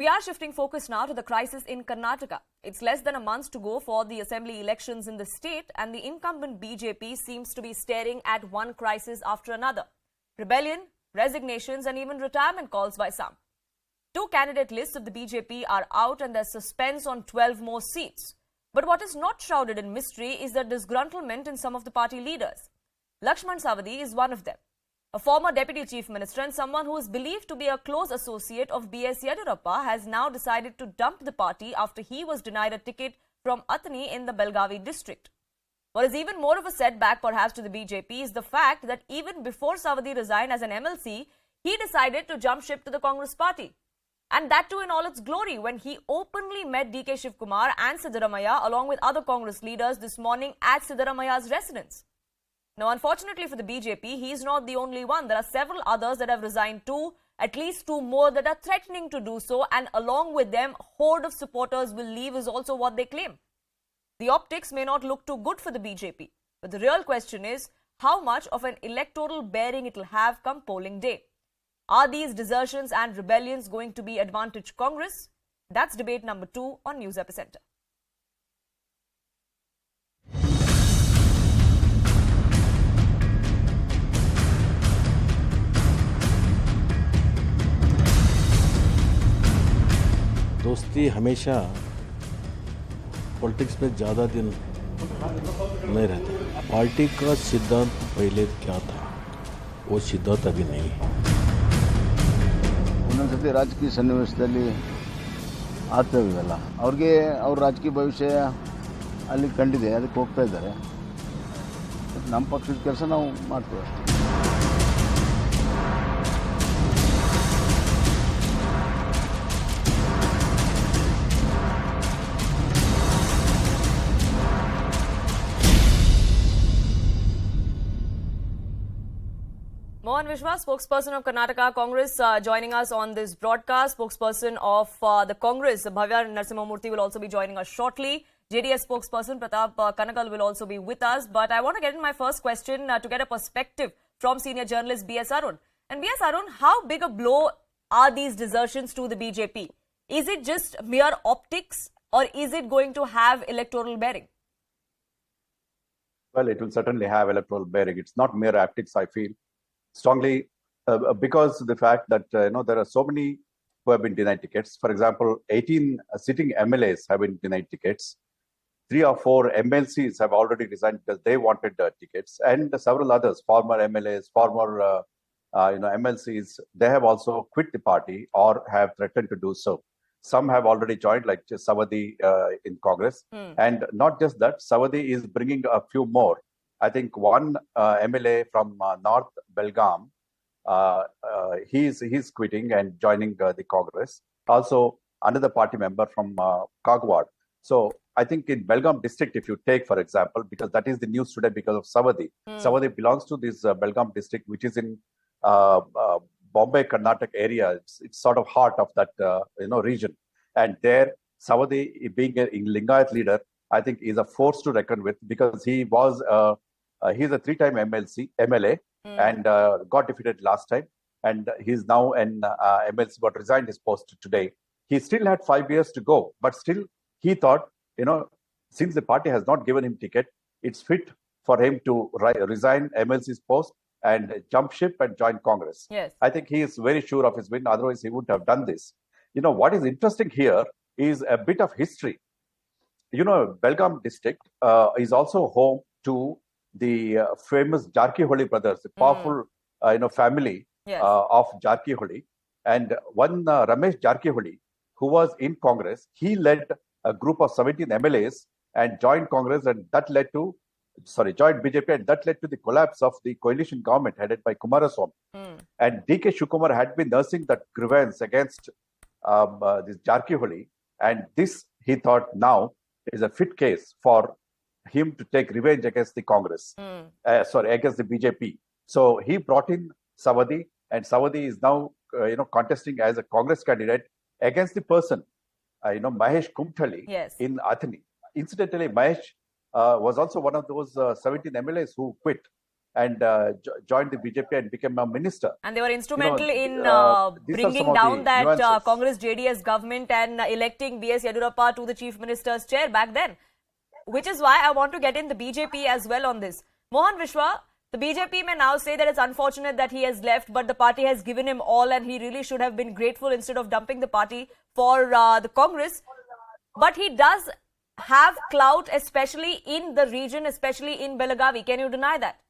We are shifting focus now to the crisis in Karnataka. It's less than a month to go for the assembly elections in the state, and the incumbent BJP seems to be staring at one crisis after another. Rebellion, resignations, and even retirement calls by some. Two candidate lists of the BJP are out, and there's suspense on 12 more seats. But what is not shrouded in mystery is the disgruntlement in some of the party leaders. Laxman Savadi is one of them. A former Deputy Chief Minister and someone who is believed to be a close associate of BS Arun has now decided to dump the party after he was denied a ticket from Athani in the Belgaum district. What is even more of a setback perhaps to the BJP is the fact that even before Savadi resigned as an MLC, he decided to jump ship to the Congress party. And that too in all its glory when he openly met DK Shivkumar and Siddaramaiah along with other Congress leaders this morning at Siddaramaiah's residence. Now, unfortunately for the BJP, he is not the only one. There are several others that have resigned too, at least two more that are threatening to do so, and along with them, a horde of supporters will leave is also what they claim. The optics may not look too good for the BJP, but the real question is how much of an electoral bearing it will have come polling day. Are these desertions and rebellions going to be advantage Congress? That's debate number 2 on News Epicentre. दोस्ती हमेशा politics में ज़्यादा दिन नहीं रहता। Party का सिद्धांत पहले क्या था वो सिद्धांत अभी नहीं है। ಒಂದೊಂದ್ಸತಿ ರಾಜಕೀಯ ಸನ್ನಿವೇಶದಲ್ಲಿ ಆಗ್ತವೆಲ್ಲ ಅವ್ರಿಗೆ ಅವ್ರ ರಾಜಕೀಯ ಭವಿಷ್ಯ ಅಲ್ಲಿ ಕಂಡಿದೆ, ಅದಕ್ಕೆ ಹೋಗ್ತಾ ಇದ್ದಾರೆ. ನಮ್ಮ ಪಕ್ಷದ ಕೆಲಸ ನಾವು ಮಾಡ್ತೀವಿ ಅಷ್ಟೇ. Mohan Vishwa, spokesperson of Karnataka Congress, joining us on this broadcast. Spokesperson of the Congress, Bhavya Murthy, will also be joining us shortly. JDS spokesperson Pratap Kanakal will also be with us. But I want to get in my first question to get a perspective from senior journalist BS Arun. And BS Arun, how big a blow are these desertions to the BJP? Is it just mere optics or is it going to have electoral bearing? Well, it will certainly have electoral bearing. It's not mere optics, I feel. Strongly because the fact that there are so many who have been denied tickets. For example, 18 sitting MLAs have been denied tickets. 3 or 4 MLCs have already resigned because they wanted tickets, and several others, former MLAs, former MLCs, they have also quit the party or have threatened to do so. Some have already joined, like Savadi in Congress, and not just that, Savadi is bringing a few more. I think one MLA from North Belgaum, he's quitting and joining the Congress. Also, another party member from Kagwad. So I think in Belgaum district, if you take, for example, because that is the news today because of Savadi. Savadi belongs to this Belgaum district, which is in Bombay, Karnataka area. It's sort of heart of that region. And there, Savadi, being a Lingayat leader, I think is a force to reckon with because he was he's a 3-time MLA and got defeated last time. And he's now an MLC, but resigned his post today. He still had 5 years to go, but still he thought, since the party has not given him ticket, it's fit for him to resign MLC's post and jump ship and join Congress. Yes. I think he is very sure of his win. Otherwise, he wouldn't have done this. What is interesting here is a bit of history. Belgaum district is also home to the famous Jarkiholi brothers, the powerful family of Jarkiholi. And one Ramesh Jarkiholi, who was in Congress, he led a group of 17 MLAs and joined Congress, and that led to, joined BJP, and that led to the collapse of the coalition government headed by Kumaraswamy. And DK Shivkumar had been nursing that grievance against this Jarkiholi, and this, he thought, now is a fit case for him to take revenge against the Congress, against the BJP. So he brought in Savadi, and Savadi is now, contesting as a Congress candidate against the person, Mahesh Kumthali in Athani. Incidentally, Mahesh was also one of those 17 MLAs who quit. and joined the BJP and became a minister. And they were instrumental in these are bringing some of down the that nuances. Congress JDS government and electing BS Arun to the Chief Minister's chair back then. Which is why I want to get in the BJP as well on this. Mohan Vishwa, the BJP may now say that it's unfortunate that he has left, but the party has given him all and he really should have been grateful instead of dumping the party for the Congress. But he does have clout, especially in the region, especially in Belgaum. Can you deny that?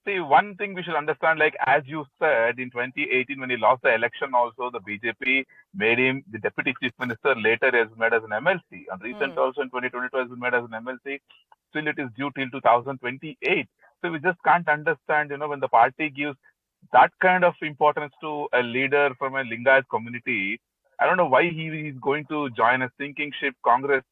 See, one thing we should understand, like as you said, in 2018 when he lost the election also, the BJP made him the deputy chief minister, later he has made as an MLC. And recent also in 2022 has been made as an MLC. Still it is due till 2028. So we just can't understand, when the party gives that kind of importance to a leader from a Lingayat community, I don't know why he is going to join a sinking ship Congress,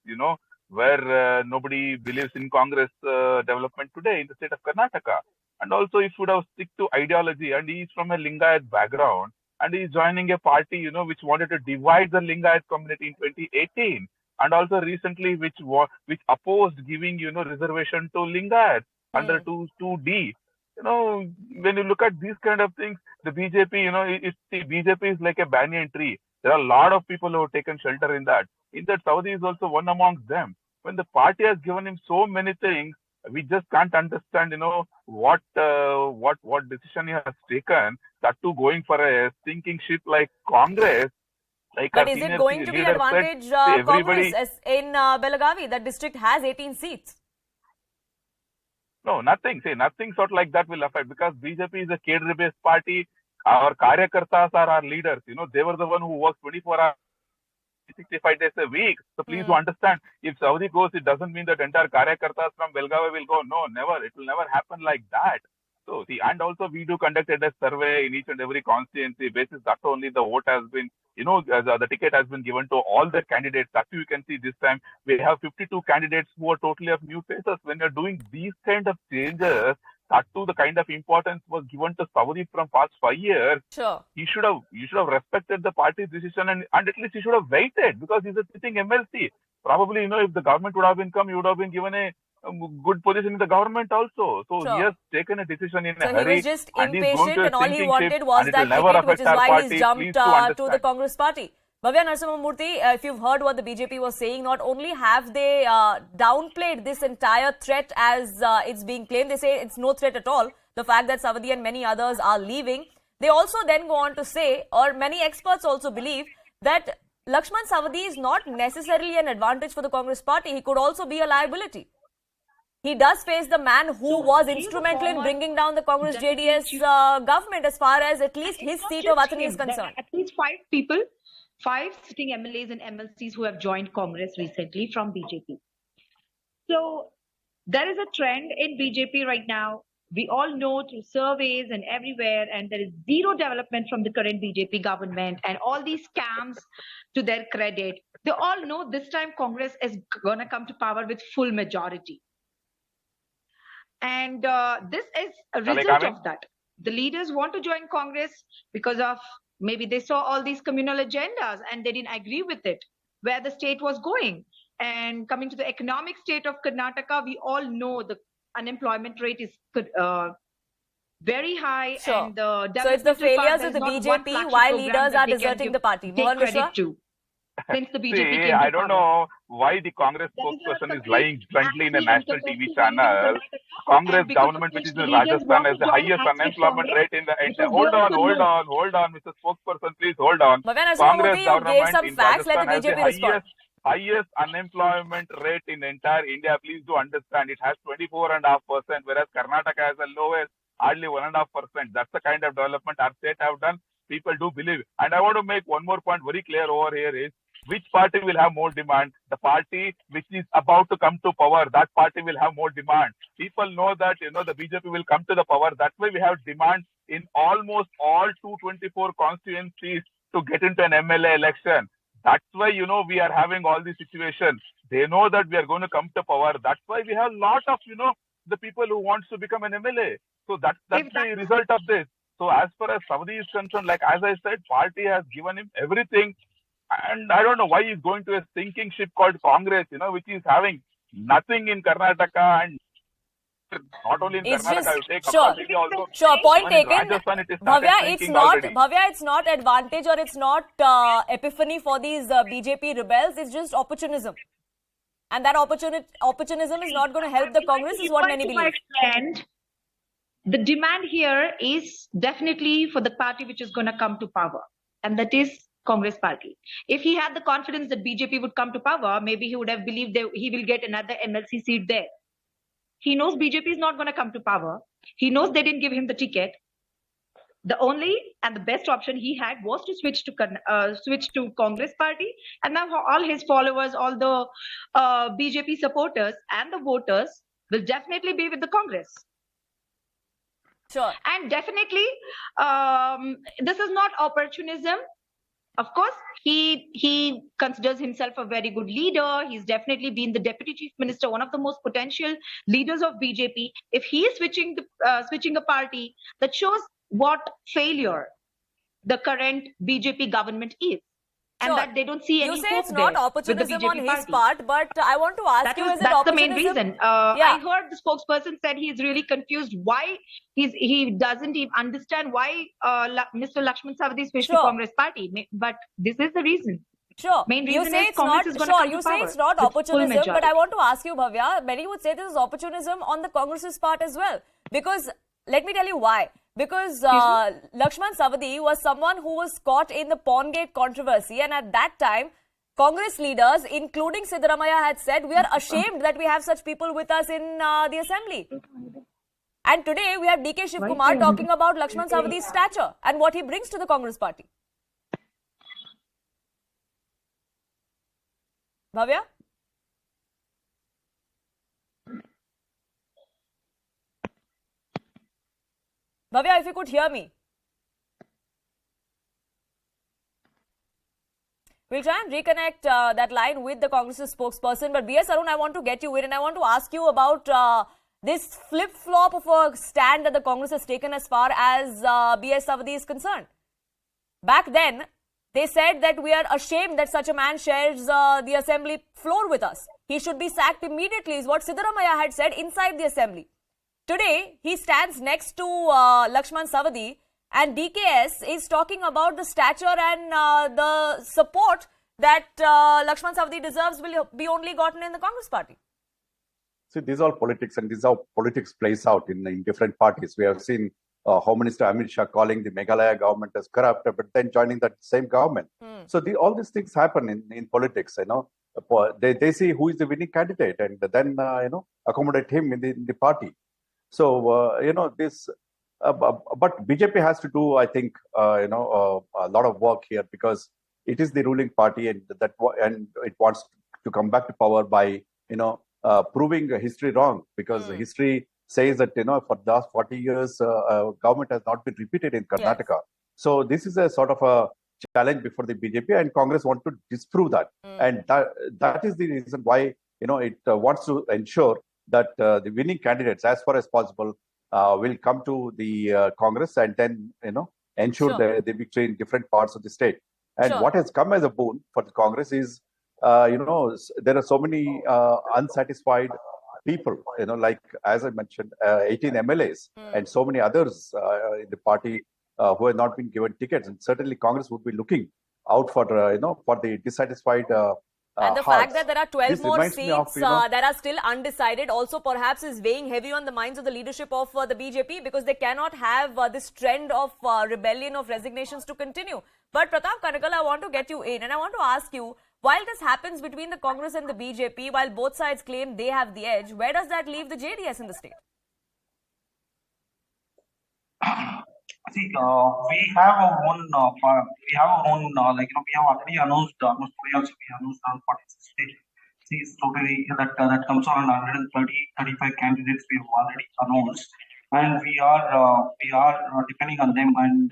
where nobody believes in Congress development today in the state of Karnataka. And also, if would have stick to ideology, and he is from a Lingayat background, and he is joining a party, which wanted to divide the Lingayat community in 2018, and also recently, which opposed giving, reservation to Lingayat under 2D. When you look at these kind of things, the BJP, BJP is like a banyan tree. There are a lot of people who have taken shelter in that. In that, Saudi is also one amongst them. When the party has given him so many things, we just can't understand, what decision he has taken. That too, going for a sinking ship like Congress. Like but is it going to be advantage Congress in Belgaum? That district has 18 seats. No, nothing. Nothing sort like that will affect, because BJP is a cadre-based party. Our karyakartas are our leaders. They were the one who worked 24 hours. 65 days a week. So please do understand, if Saudi goes, it doesn't mean that entire Karyakartas from Belgaum will go. No, never. It will never happen like that. So, see, and also we do conducted a survey in each and every constituency basis. That only the vote has been, the ticket has been given to all the candidates. That you can see this time we have 52 candidates who are totally of new faces. When you're doing these kind of changes, that too, the kind of importance was given to Saudi from past 5 years. Sure. You should have respected the party's decision, and at least he should have waited, because he's a sitting MLC. Probably, if the government would have been come, he would have been given a good position in the government also. So sure. He has taken a decision in a So hurry. he was just impatient, and all he wanted was that that ticket, which is why he's jumped to the Congress party. Bhavya Murthy, if you've heard what the BJP was saying, not only have they downplayed this entire threat as it's being claimed, they say it's no threat at all, the fact that Savadi and many others are leaving. They also then go on to say, or many experts also believe, that Laxman Savadi is not necessarily an advantage for the Congress party. He could also be a liability. He does face the man who was instrumental in bringing down the Congress JDS government, as far as at least his seat of Athani is concerned. At least 5 sitting MLAs and MLCs who have joined Congress recently from BJP. So there is a trend in BJP right now. We all know through surveys and everywhere, and there is zero development from the current BJP government, and all these scams to their credit. They all know this time Congress is going to come to power with full majority. And this is a result of that. The leaders want to join Congress because of maybe they saw all these communal agendas and they didn't agree with it, where the state was going. And coming to the economic state of Karnataka, we all know the unemployment rate is very high. Sure. And the so it's the failures of the BJP why leaders are deserting the party. Mohan Vishwa? Since the BJP came I to don't power. know why the Congress spokesperson is lying bluntly in a national TV channel. Congress government, which is in Rajasthan, has the highest unemployment rate in the entire. Hold on, Mr. Spokesperson, please hold on. Congress government in Rajasthan has the highest unemployment rate in entire India. Please do understand, it has 24.5%, whereas Karnataka has the lowest, hardly 1.5%. That's the kind of development our state have done. People do believe. And I want to make one more point very clear over here is, which party will have more demand? The party which is about to come to power, that party will have more demand. People know that, the BJP will come to the power. That's why we have demand in almost all 224 constituencies to get into an MLA election. That's why, we are having all these situations. They know that we are going to come to power. That's why we have a lot of, the people who wants to become an MLA. So that's the result of this. So as far as Savadi is concerned, like as I said, party has given him everything. And I don't know why he's going to a sinking ship called Congress, which is having nothing in Karnataka. And not only in It's Karnataka, just I would take sure, across India also. sure. Point Even in taken. Rajasthan, it is started Bhavya, shrinking already. it's not advantage or it's not epiphany for these BJP rebels. It's just opportunism, and that opportunism is not going to help the Congress, is what many believe. Extent, the demand here is definitely for the party which is going to come to power, and that is Congress party. If he had the confidence that BJP would come to power, maybe he would have believed that he will get another MLC seat there. He knows BJP is not going to come to power. He knows they didn't give him the ticket. The only and the best option he had was to switch to Congress party, and now all his followers, all the BJP supporters and the voters will definitely be with the Congress. Sure. And definitely, this is not opportunism. Of course, he considers himself a very good leader. He's definitely been the deputy chief minister, one of the most potential leaders of BJP. If he is switching a party, that shows what failure the current BJP government is. And Sure. that they don't see any You say hope it's not there opportunism with the on BJP his party. part, but I want to ask you, is it That's the opportunism? main reason. Yeah. I heard the spokesperson said he is really confused why he doesn't even understand why Mr. Laxman Savadi switched to Sure. Congress party. But this is the reason. Sure. Main You reason say is it's Congress not is gonna sure. come to You say power it's not with full opportunism, but majority. I want to ask you, Bhavya. Many would say this is opportunism on the Congress's part as well, because let me tell you why. Because Laxman Savadi was someone who was caught in the Pawngate controversy, and at that time, Congress leaders, including Siddaramaiah, had said, "We are ashamed that we have such people with us in the assembly." And today we have DK Shiv Kumar talking about Laxman Savadi's stature and what he brings to the Congress party. Bhavya? Bhavya, if you could hear me. We'll try and reconnect that line with the Congress's spokesperson. But BS Arun, I want to get you in and I want to ask you about this flip-flop of a stand that the Congress has taken as far as BS Savadi is concerned. Back then, they said that we are ashamed that such a man shares the assembly floor with us. He should be sacked immediately, is what Siddaramaiah had said inside the assembly. Today, he stands next to Laxman Savadi, and DKS is talking about the stature and the support that Laxman Savadi deserves will be only gotten in the Congress party. See, these are all politics, and this is how politics plays out in different parties. We have seen Home Minister Amit Shah calling the Meghalaya government as corrupt, but then joining that same government. So all these things happen in politics. They see who is the winning candidate, and then accommodate him in the party. So this. But BJP has to do, I think, a lot of work here, because it is the ruling party, and it wants to come back to power by proving history wrong, because history says that for the last 40 years government has not been repeated in Karnataka. Yes. So this is a sort of a challenge before the BJP, and Congress want to disprove that, and that is the reason why it wants to ensure that the winning candidates, as far as possible, will come to the Congress, and then ensure the victory in different parts of the state. And what has come as a boon for the Congress is there are so many unsatisfied people, like, as I mentioned, 18 MLAs and so many others in the party who have not been given tickets. And certainly Congress would be looking out for for the dissatisfied and the hearts. fact that there are 12 more seats that are still undecided also perhaps is weighing heavy on the minds of the leadership of the BJP, because they cannot have this trend of rebellion, of resignations to continue. But Pratap Kanakal, I want to get you in and I want to ask you, while this happens between the Congress and the BJP, while both sides claim they have the edge, where does that leave the JDS in the state? See, we have our own, we have already announced, almost today also we announced around 46 states. See, totally that comes around 135 candidates we have already announced, and we are depending on them, and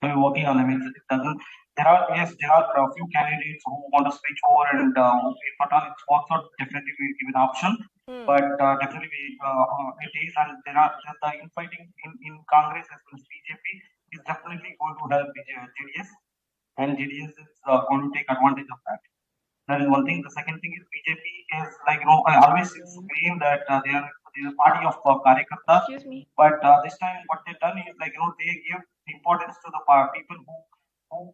we're working on them. It doesn't. There are a few candidates who want to switch over, and if at all it works out, definitely we give an option. But definitely it is, and there are the infighting in Congress as well as BJP is definitely going to help JDS, and JDS is going to take advantage of that. That is one thing. The second thing is BJP is I always claim that they party of Karyakartas. Excuse me. But this time, what they've done is they give importance to the people who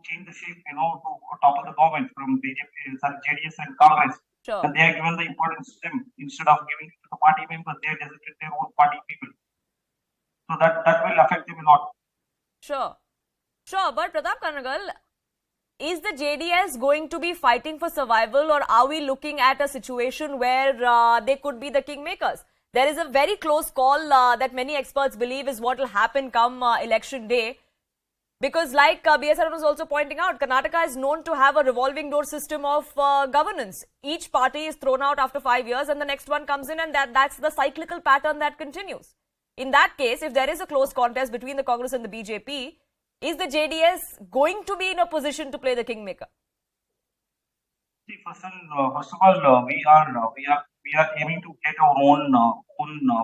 change the shape, to topple the government from BJP, JDS and Congress. Sure. And they are given the importance to them instead of giving it to the party members. They are designated their own party people. So that will affect them a lot. Sure. Sure, but Pratap Kanagal, is the JDS going to be fighting for survival, or are we looking at a situation where they could be the kingmakers? There is a very close call that many experts believe is what will happen come election day. Because like BS Arun was also pointing out, Karnataka is known to have a revolving door system of governance. Each party is thrown out after 5 years and the next one comes in, and that's the cyclical pattern that continues. In that case, if there is a close contest between the Congress and the BJP, is the JDS going to be in a position to play the kingmaker? See, first of all, we are aiming to get our own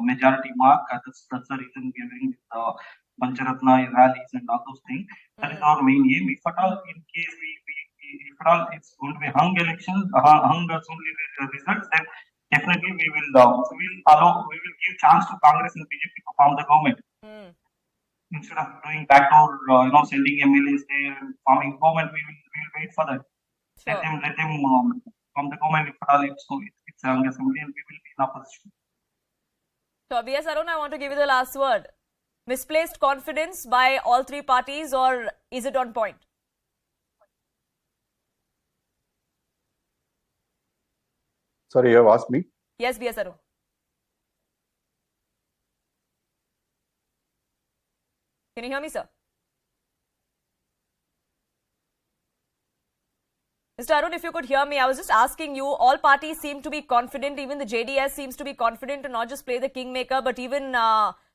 majority mark. That's the reason we are doing the Pancharatna rallies and all those things. That is our main aim. If at all, in case if at all it's going to be hung elections, hung only results, then definitely we will give chance to Congress and BJP to form the government. Instead of doing backdoor, sending MLAs there and forming government, we will wait for that. Sure. Let them form the government. If at all it's hung assembly, and we will be in opposition. So, BS Arun, I want to give you the last word. Misplaced confidence by all three parties, or is it on point? Sorry, you have asked me? Yes, BS Arun. Can you hear me, sir? Mr. Arun, if you could hear me, I was just asking you, all parties seem to be confident, even the JDS seems to be confident to not just play the kingmaker, but even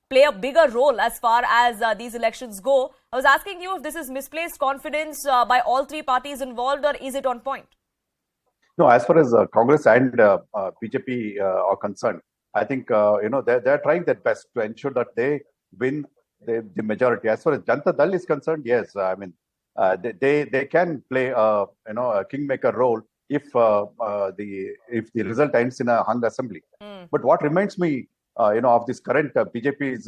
play a bigger role as far as these elections go. I was asking you if this is misplaced confidence by all three parties involved, or is it on point? No, as far as Congress and BJP are concerned, I think they're trying their best to ensure that they win the majority. As far as Janata Dal is concerned, yes, I mean they can play a kingmaker role if the result ends in a hung assembly. But what reminds me of this current BJP's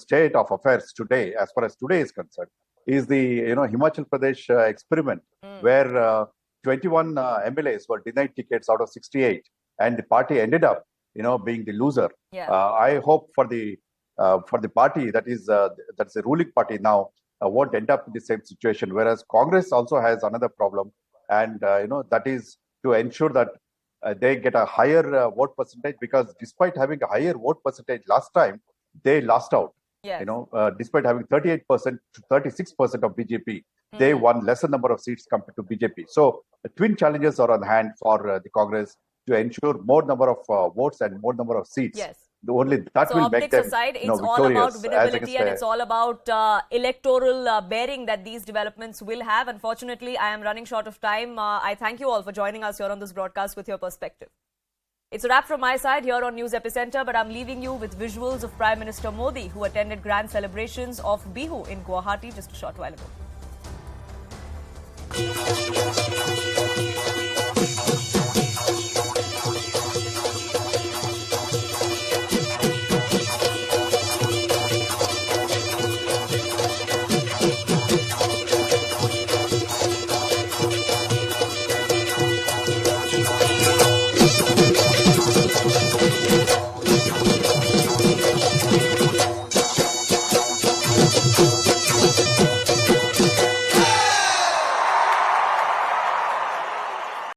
state of affairs today, as far as today is concerned, is the Himachal Pradesh experiment, where 21 MLAs were denied tickets out of 68, and the party ended up being the loser. Yeah. I hope for the party that's the ruling party now won't end up in the same situation. Whereas Congress also has another problem, and that is to ensure that they get a higher vote percentage, because despite having a higher vote percentage last time, they lost out. Yes. Despite having 38% to 36% of BJP, they won lesser number of seats compared to BJP. So twin challenges are on hand for the Congress to ensure more number of votes and more number of seats. Yes. Only that So will make optics them aside, it's all about winnability, and it's all about electoral bearing that these developments will have. Unfortunately, I am running short of time. I thank you all for joining us here on this broadcast with your perspective. It's a wrap from my side here on News Epicenter, but I'm leaving you with visuals of Prime Minister Modi, who attended grand celebrations of Bihu in Guwahati just a short while ago.